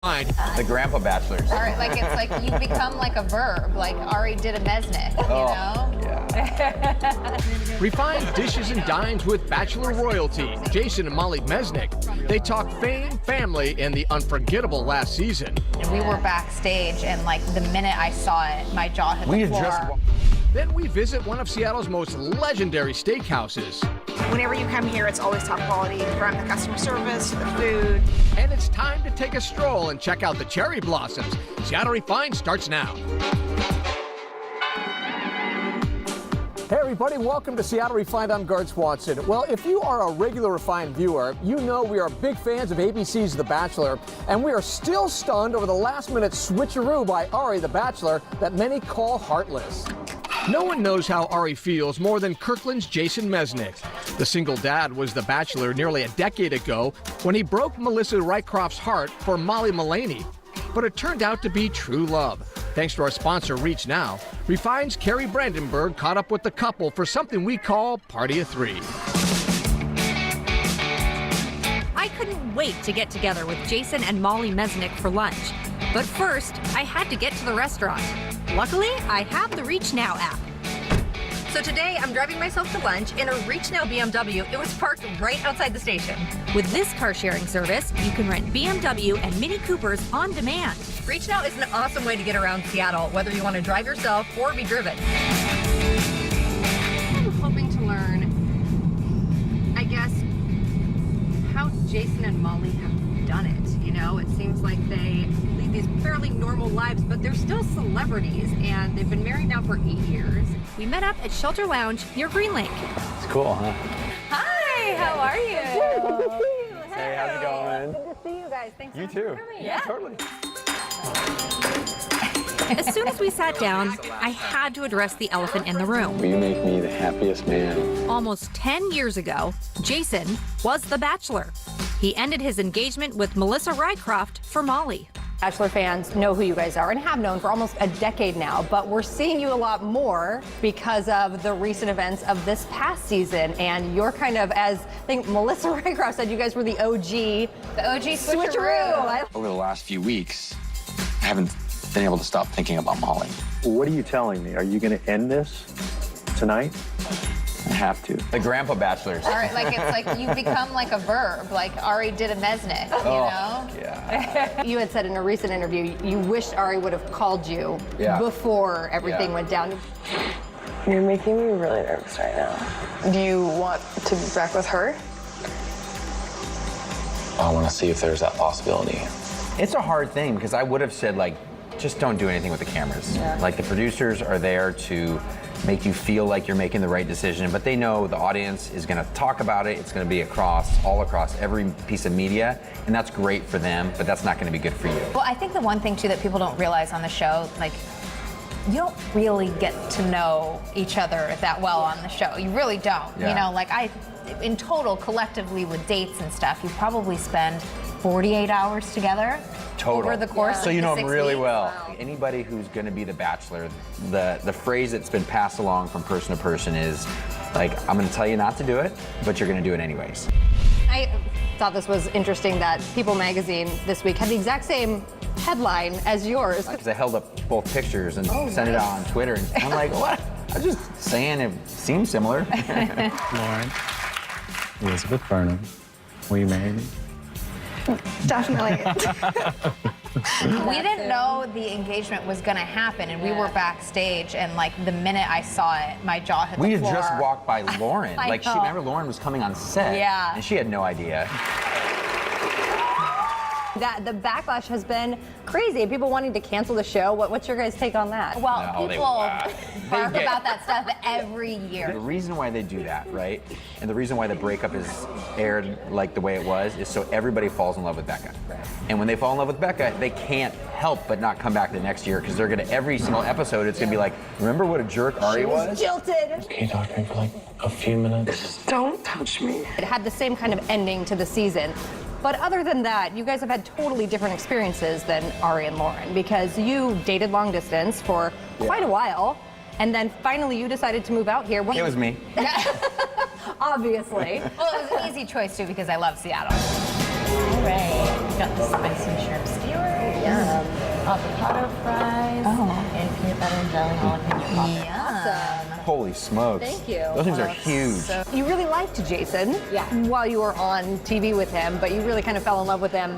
The grandpa bachelors. Or like it's like you become like a verb, like Ari did a Mesnick, you know? Yeah. Refined dishes and dines with Bachelor royalty, Jason and Molly Mesnick. They talk fame, family, and the unforgettable last season. And we were backstage, and like the minute I saw it, my jaw hit the floor. Then we visit one of Seattle's most legendary steakhouses. Whenever you come here, it's always top quality from the customer service, the food. And it's time to take a stroll and check out the cherry blossoms. Seattle Refined starts now. Hey everybody, welcome to Seattle Refined. I'm Gard Swanson. Well, if you are a regular Refined viewer, you know we are big fans of ABC's The Bachelor, and we are still stunned over the last-minute switcheroo by Ari the Bachelor that many call heartless. No one knows how Ari feels more than Kirkland's Jason Mesnick. The single dad was The Bachelor nearly a decade ago when he broke Melissa Rycroft's heart for Molly Mullaney. But it turned out to be true love. Thanks to our sponsor, Reach Now, Refined's Carrie Brandenburg caught up with the couple for something we call Party of Three. I couldn't wait to get together with Jason and Molly Mesnick for lunch. But first, I had to get to the restaurant. Luckily, I have the Reach Now app. So today, I'm driving myself to lunch in a Reach Now BMW. It was parked right outside the station. With this car-sharing service, you can rent BMW and Mini Coopers on demand. Reach Now is an awesome way to get around Seattle, whether you want to drive yourself or be driven. I'm hoping to learn, I guess, how Jason and Molly have done it. You know, it seems like they lead these fairly normal lives, but they're still celebrities, and they've been married now for 8 years. We met up at Shelter Lounge near Green Lake. It's cool, huh? Hi, how are you? Hey, how's it going? Good to see you guys. Thanks You so too. much for coming. Yeah, totally. As soon as we sat down, I had to address the elephant in the room. You make me the happiest man. Almost 10 years ago, Jason was The Bachelor. He ended his engagement with Melissa Rycroft for Molly. Bachelor fans know who you guys are and have known for almost a decade now, but we're seeing you a lot more because of the recent events of this past season. And you're kind of, as I think Melissa Rycroft said, you guys were the OG. The OG switcheroo. Over the last few weeks, I haven't been able to stop thinking about Molly. What are you telling me? Are you going to end this tonight? I have to. The grandpa bachelors. Or like it's like you become like a verb, like Ari did a Mesnick, you know? Yeah. You had said in a recent interview you wished Ari would have called you before everything went down. You're making me really nervous right now. Do you want to be back with her? I want to see if there's that possibility. It's a hard thing because I would have said, like, just don't do anything with the cameras. Like, the producers are there to make you feel like you're making the right decision, but they know the audience is going to talk about it. It's going to be all across every piece of media, and that's great for them, but that's not going to be good for you. Well, I think the one thing, too, that people don't realize on the show, like, you don't really get to know each other that well on the show. You really don't. Yeah. You know, like in total, collectively with dates and stuff, you probably spend 48 hours together over the course of So you know the them 6 really weeks. well. Wow. Anybody who's going to be the bachelor, the phrase that's been passed along from person to person is, like, I'm going to tell you not to do it, but you're going to do it anyways. I thought this was interesting that People magazine this week had the exact same headline as yours. Because I held up both pictures and sent it out on Twitter, and I'm like, what? I'm just saying it seems similar. Lauren, Elizabeth Burnham, will you marry me? Definitely. We didn't know the engagement was going to happen, and we were backstage, and like the minute I saw it, my jaw hit We the had floor. just walked by Lauren. I Like, know. remember Lauren was coming on set, Yeah. and she had no idea. That the backlash has been crazy. People wanting to cancel the show. What's your guys' take on that? Well, No, they- people bark get- about that stuff every year. The reason why they do that, right, and the reason why the breakup is aired like the way it was, is so everybody falls in love with Becca. And when they fall in love with Becca, they can't help but not come back the next year, because they're gonna, every single episode, it's gonna be like, remember what a jerk Ari was? Jilted. Can you talk to me for like a few minutes? Don't touch me. It had the same kind of ending to the season. But other than that, you guys have had totally different experiences than Ari and Lauren, because you dated long distance for quite a while, and then finally you decided to move out here. It was me. Obviously. Well, it was an easy choice too because I love Seattle. All right, got the spicy shrimp skewers. avocado fries and peanut butter and jelly jalapeno poppers. Holy smokes. Thank you. Those things are huge. You really liked Jason while you were on TV with him, but you really kind of fell in love with him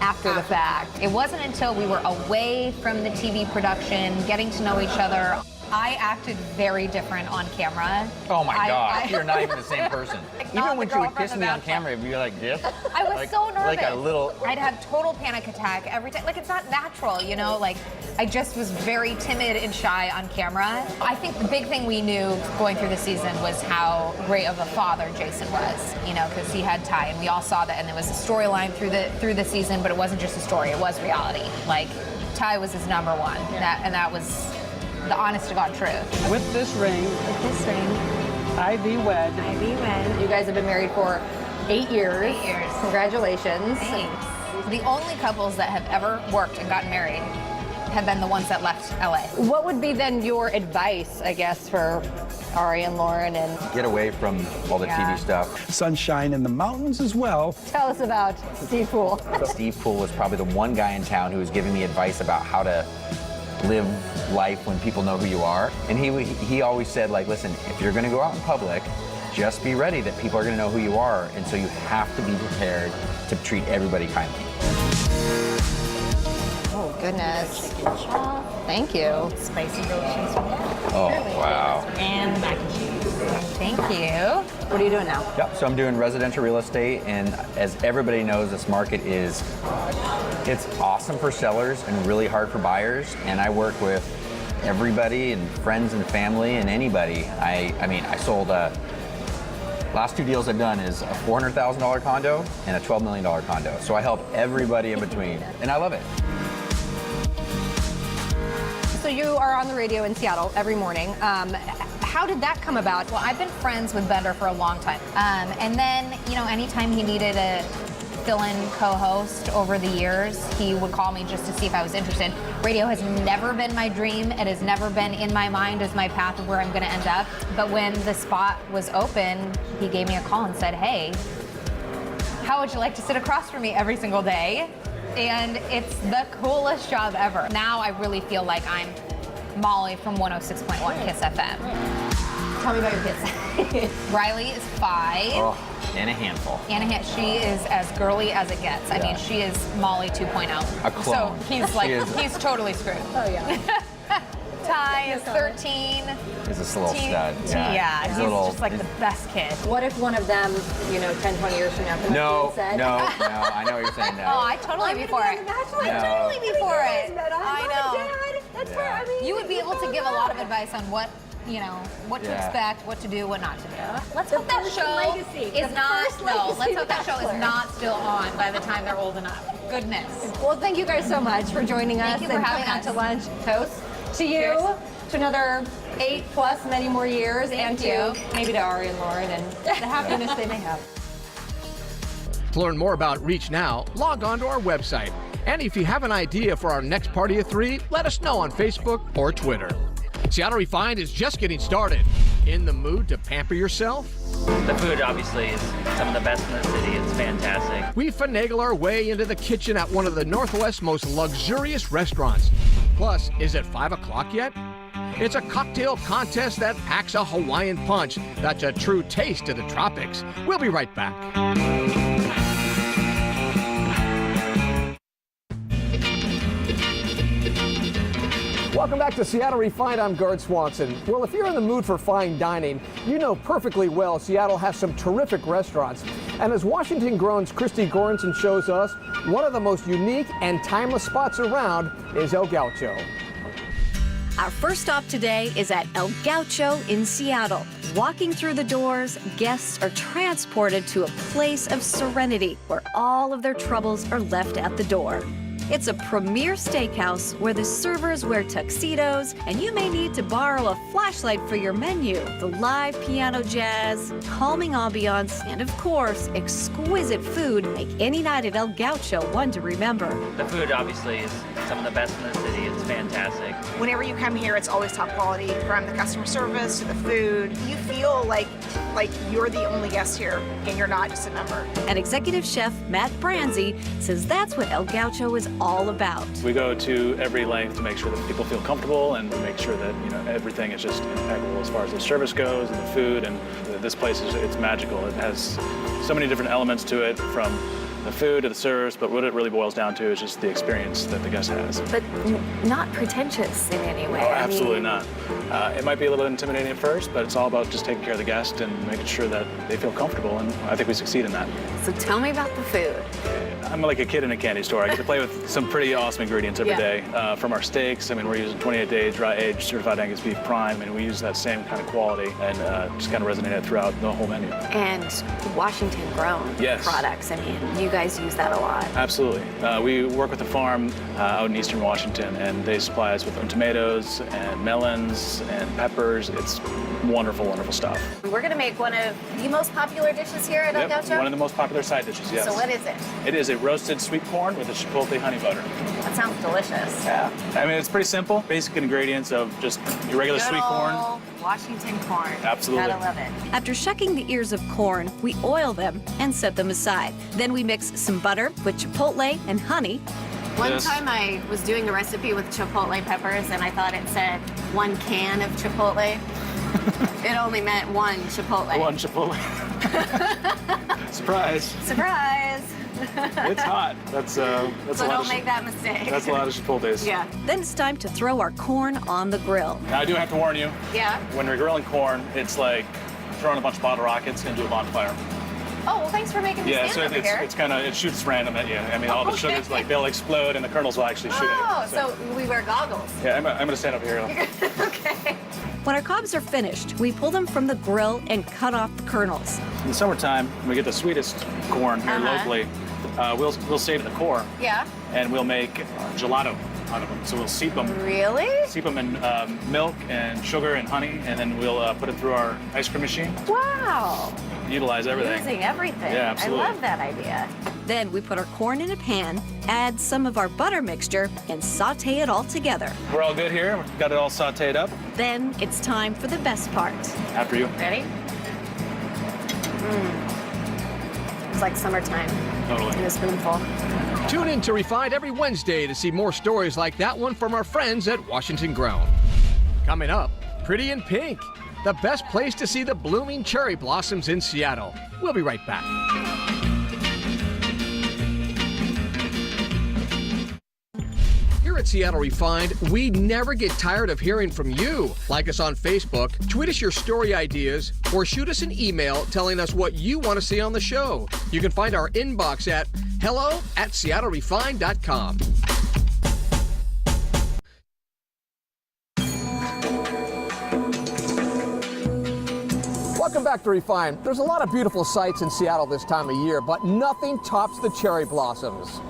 after the fact. It wasn't until we were away from the TV production, getting to know each other. I acted very different on camera. Oh my God, you're not even the same person. Even when she would kiss me on camera, it'd be like this. I was like, so nervous. Like a little. I'd have total panic attack every time. Like, it's not natural, you know? Like, I just was very timid and shy on camera. I think the big thing we knew going through the season was how great of a father Jason was, you know, because he had Ty, and we all saw that, and there was a storyline through the season, but it wasn't just a story, it was reality. Like, Ty was his number one, that was the honest to God truth. With this ring, I be wed. You guys have been married for 8 years. 8 years. Congratulations. Thanks. The only couples that have ever worked and gotten married have been the ones that left LA. What would be then your advice, I guess, for Ari and Lauren? And Get away from all the TV stuff. Sunshine in the mountains as well. tell us about Steve Poole. Steve Poole was probably the one guy in town who was giving me advice about how to live life when people know who you are. And he always said, like, listen, if you're gonna go out in public, just be ready that people are gonna know who you are, and so you have to be prepared to treat everybody kindly. Oh, goodness. Thank you. Spicy delicious one. Oh, wow. And mac and cheese. Thank you. What are you doing now? Yep, so I'm doing residential real estate, and as everybody knows, this market it's awesome for sellers and really hard for buyers, and I work with everybody and friends and family and anybody. I mean, I sold last 2 deals I've done is a $400,000 condo and a $12 million condo. So I help everybody in between, and I love it. So you are on the radio in Seattle every morning. How did that come about? Well, I've been friends with Bender for a long time. And then, you know, anytime he needed a fill-in co-host over the years, he would call me just to see if I was interested. Radio has never been my dream. It has never been in my mind as my path of where I'm going to end up. But when the spot was open, he gave me a call and said, hey, how would you like to sit across from me every single day? And it's the coolest job ever. Now I really feel like I'm Molly from 106.1 Kiss FM. Tell me about your kids. Riley is 5. Oh, and a handful. She is as girly as it gets. I mean, she is Molly 2.0. A clone. So he's like, he's totally screwed. Oh, yeah. Ty is 13. He's a little stud. Yeah, he's little, just like the best kid. What if one of them, 10, 20 years from now, comes No, up to you and said, no, I know what you're saying now. Oh, I totally be for it. No. Totally be for it. I know. Dad, that's where, I mean, You would be able to give a lot of advice on what to Yeah. expect, what to do, what not to do. Let's hope that first show legacy. is The not. first No, legacy let's hope that show Bachelor. is not still on by the time they're old enough. Goodness. Well, thank you guys so much for joining us Thank you for and having coming out to us. lunch. Toast to you, Cheers. to another 8+ many more years, Thank and you. to maybe to Ari and Lauren and the happiness they may have. To learn more about Reach Now, log on to our website. And if you have an idea for our next Party of 3, let us know on Facebook or Twitter. Seattle Refined is just getting started. In the mood to pamper yourself? The food obviously is some of the best in the city. It's fantastic. We finagle our way into the kitchen at one of the Northwest's most luxurious restaurants. Plus, is it 5 o'clock yet? It's a cocktail contest that packs a Hawaiian punch that's a true taste of the tropics. We'll be right back. Welcome back to Seattle Refined. I'm Gard Swanson. Well, if you're in the mood for fine dining, you know perfectly well Seattle has some terrific restaurants. And as Washington Grown's Christy Goranson shows us, one of the most unique and timeless spots around is El Gaucho. Our first stop today is at El Gaucho in Seattle. Walking through the doors, guests are transported to a place of serenity where all of their troubles are left at the door. It's a premier steakhouse where the servers wear tuxedos, and you may need to borrow a flashlight for your menu. The live piano jazz, calming ambiance, and of course, exquisite food make any night at El Gaucho one to remember. The food obviously is some of the best in the city. It's fantastic. Whenever you come here, it's always top quality, from the customer service to the food. You feel like you're the only guest here and you're not just a number. And executive chef Matt Branzi says that's what El Gaucho is all about. We go to every length to make sure that people feel comfortable and to make sure that everything is just impeccable as far as the service goes and the food. And this place it's magical. It has so many different elements to it, from the food to the service, but what it really boils down to is just the experience that the guest has. But not pretentious in any way. Oh, absolutely not. It might be a little intimidating at first, but it's all about just taking care of the guest and making sure that they feel comfortable, and I think we succeed in that. So tell me about the food. I'm like a kid in a candy store. I get to play with some pretty awesome ingredients every day. From our steaks, I mean, we're using 28-day dry-aged certified Angus beef prime, and we use that same kind of quality and just kind of resonate it throughout the whole menu. And Washington-grown products. I mean, you guys use that a lot. Absolutely. We work with a farm out in eastern Washington, and they supply us with tomatoes and melons and peppers. It's wonderful, wonderful stuff. We're going to make one of the most popular dishes here at El Gaucho? One of the most popular side dishes, yes. So what is it? It is a roasted sweet corn with a chipotle honey butter. That sounds delicious. Yeah. I mean, it's pretty simple. Basic ingredients of just your regular Good sweet corn. old Washington corn. Absolutely. Gotta love it. After shucking the ears of corn, we oil them and set them aside. Then we mix some butter with chipotle and honey. One time I was doing a recipe with chipotle peppers and I thought it said 1 can of chipotle. It only meant 1 chipotle. 1 chipotle. Surprise. Surprise. It's hot. That's So a lot don't of make that mistake. That's a lot of chipotles. Yeah. Then it's time to throw our corn on the grill. Now I do have to warn you. Yeah. When we're grilling corn, it's like throwing a bunch of bottle rockets into a bonfire. Oh, well, thanks for making me Yeah, stand so over here. it's kind of, it shoots random at you. I mean, all the Okay. sugars, like, they'll explode and the kernels will actually shoot Oh, at you. so we wear goggles. Yeah, I'm going to stand up here. Okay. When our cobs are finished, we pull them from the grill and cut off the kernels. In the summertime, when we get the sweetest corn here locally, we'll save the core Yeah. and we'll make gelato out of them. So we'll steep them. Really? Steep them in milk and sugar and honey, and then we'll put it through our ice cream machine. Wow. Utilize everything. Using everything. Yeah, absolutely. I love that idea. Then we put our corn in a pan, add some of our butter mixture, and saute it all together. We're all good here. We've got it all sauteed up. Then it's time for the best part. After you. Ready? It's like summertime. Totally. In a spoonful. Tune in to Refined every Wednesday to see more stories like that one from our friends at Washington Grown. Coming up, Pretty in Pink, the best place to see the blooming cherry blossoms in Seattle. We'll be right back. Here at Seattle Refined, we never get tired of hearing from you. Like us on Facebook, tweet us your story ideas, or shoot us an email telling us what you want to see on the show. You can find our inbox at hello@seattlerefined.com. Welcome back to Refined. There's a lot of beautiful sights in Seattle this time of year, but nothing tops the cherry blossoms.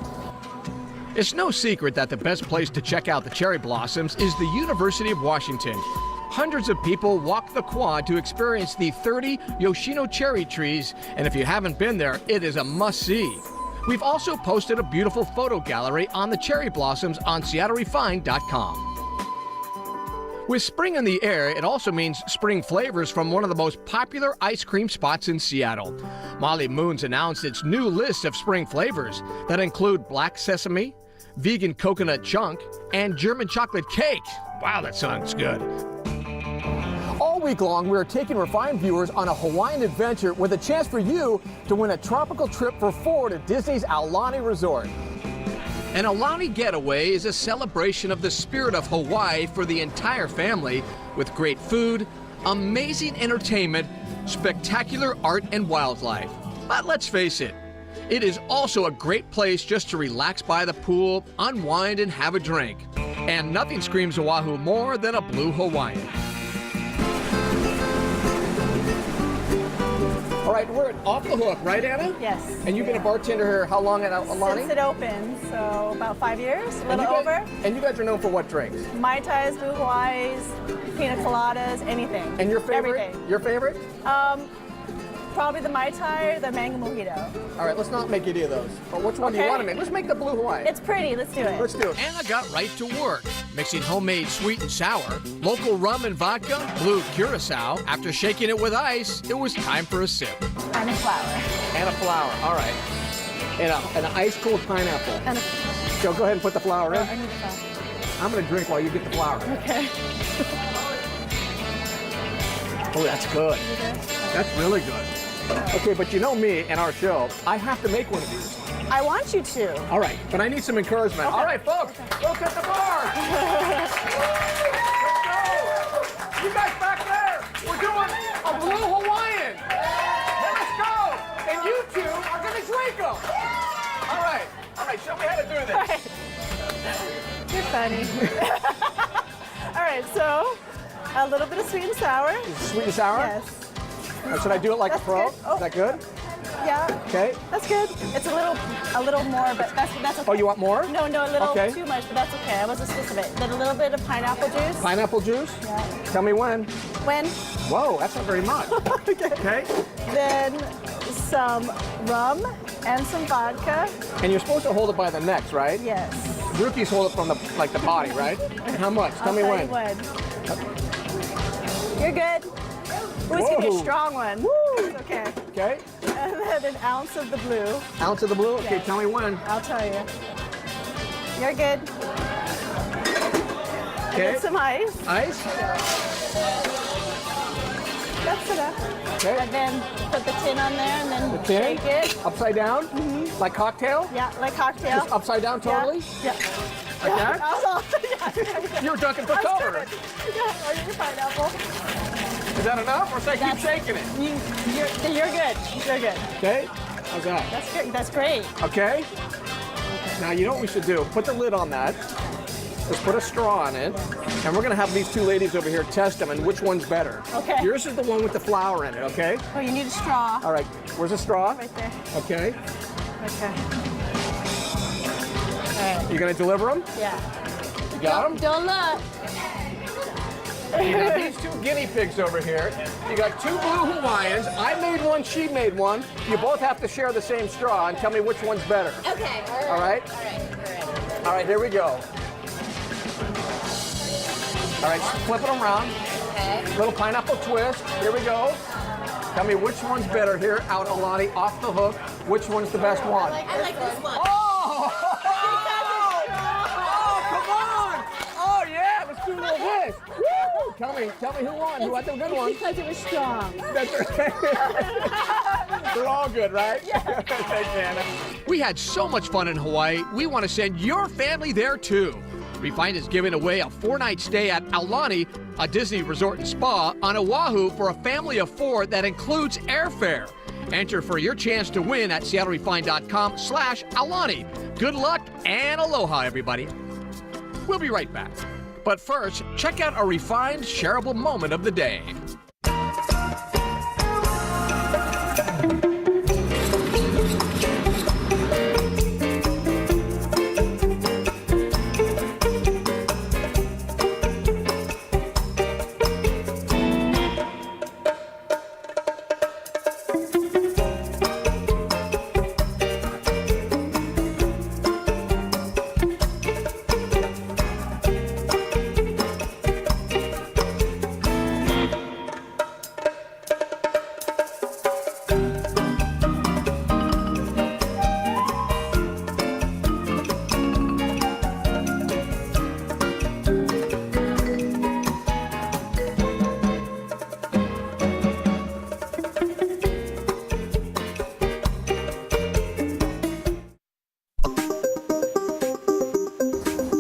It's no secret that the best place to check out the cherry blossoms is the University of Washington. Hundreds of people walk the quad to experience the 30 Yoshino cherry trees, and if you haven't been there, it is a must-see. We've also posted a beautiful photo gallery on the cherry blossoms on SeattleRefined.com. With spring in the air, it also means spring flavors from one of the most popular ice cream spots in Seattle. Molly Moons announced its new list of spring flavors that include black sesame, vegan coconut chunk, and German chocolate cake. Wow, that sounds good. All week long, we are taking Refined viewers on a Hawaiian adventure with a chance for you to win a tropical trip for 4 to Disney's Aulani Resort. An Aulani getaway is a celebration of the spirit of Hawaii for the entire family, with great food, amazing entertainment, spectacular art and wildlife. But let's face it, it is also a great place just to relax by the pool, unwind and have a drink. And nothing screams Oahu more than a blue Hawaiian. All right, we're at Off the Hook, right, Anna? Yes. And you've been a bartender here how long at Aulani? Since it opened, so about 5 years, a little over. And you guys are known for what drinks? Mai Tais, blue Hawaiis, pina coladas, anything. And your favorite? Everything. Your favorite? Probably the Mai Tai, the mango mojito. All right, let's not make any of those. But which one do you want to make? Let's make the blue Hawaii. It's pretty, let's do it. Let's do it. Anna got right to work, mixing homemade sweet and sour, local rum and vodka, blue curacao. After shaking it with ice, it was time for a sip. And a flower. And a flower, all right. And an ice cold pineapple. And a Go ahead and put the flour in. I need the flour. I'm going to drink while you get the flour. Okay. Oh, that's good. That's really good. Okay, but you know me and our show, I have to make one of these. I want you to. All right, but I need some encouragement. Okay. All right, folks, look at the bar. Let's go. You guys back there, we're doing a Blue Hawaiian. Let's go. And you two are going to drink them. All right, show me how to do this. All right. You're funny. All right, so a little bit of sweet and sour. Is it sweet and sour? Yes. Should I do it like That's a pro? good. Oh. Is that good? Yeah. Okay. That's good. It's a little more, but that's okay. Oh, you want more? No, a little Okay. too much, but that's okay. I wasn't supposed to it. Then a little bit of pineapple juice. Pineapple juice? Yeah. Tell me when. When? Whoa, that's not very much. Okay. Then some rum and some vodka. And you're supposed to hold it by the necks, right? Yes. Rookies hold it from the body, right? How much? Tell me when. You're good. Ooh, it's gonna be a strong one. Woo! Okay. Okay. And then an ounce of the blue. Ounce of the blue? Okay, Yes. tell me when. I'll tell you. You're good. Okay. And then some ice. Ice? That's enough. Okay. And then put the tin on there and then The tin? shake it. Upside down? Like cocktail? Yeah, like cocktail. Just upside down totally? Yeah. Like that? Yeah. You're dunking for That's cover. good. Yeah, or your pineapple. Is that enough? Or should I keep shaking it? You're good. You're good. Okay. How's that? That's good. That's great. Okay. Now, you know what we should do? Put the lid on that. Just put a straw on it. And we're going to have these two ladies over here test them and which one's better. Okay. Yours is the one with the flour in it, okay? Oh, you need a straw. All right. Where's the straw? Right there. Okay. Okay. All right. You going to deliver them? Yeah. You got them? Don't look. You got these two guinea pigs over here. You got two Blue Hawaiians. I made one, she made one. You both have to share the same straw and tell me which one's better. Okay. All right? All right, here we go. All right, flip it around. Okay. Little pineapple twist. Here we go. Tell me which one's better here out, Alani, off the hook. Which one's the best one? I like this one. Oh! Oh, come on! Oh, yeah, let's do a little this. Woo! Tell me who won. Who had the good one? Because it was strong. That's right. They're all good, right? Yeah. Thanks, Anna. We had so much fun in Hawaii, we want to send your family there too. Refined is giving away a 4-night stay at Aulani, a Disney resort and spa on Oahu for a family of 4 that includes airfare. Enter for your chance to win at seattlerefined.com/Aulani. Good luck and aloha, everybody. We'll be right back. But first, check out a refined, shareable moment of the day.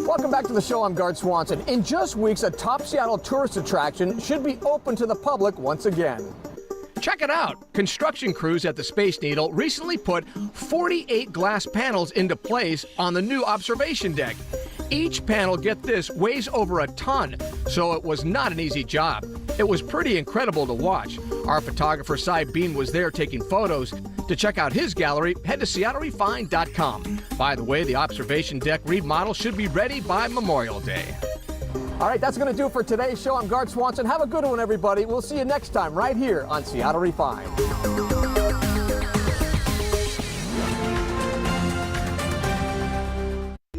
Welcome back to the show. I'm Garth Swanson. In just weeks, a top Seattle tourist attraction should be open to the public once again. Check it out. Construction crews at the Space Needle recently put 48 glass panels into place on the new observation deck. Each panel, get this, weighs over a ton, so it was not an easy job. It was pretty incredible to watch. Our photographer Cy Bean was there taking photos. To check out his gallery, head to SeattleRefined.com. By the way, the observation deck remodel should be ready by Memorial Day. All right, that's going to do it for today's show. I'm Garth Swanson. Have a good one, everybody. We'll see you next time right here on Seattle Refined.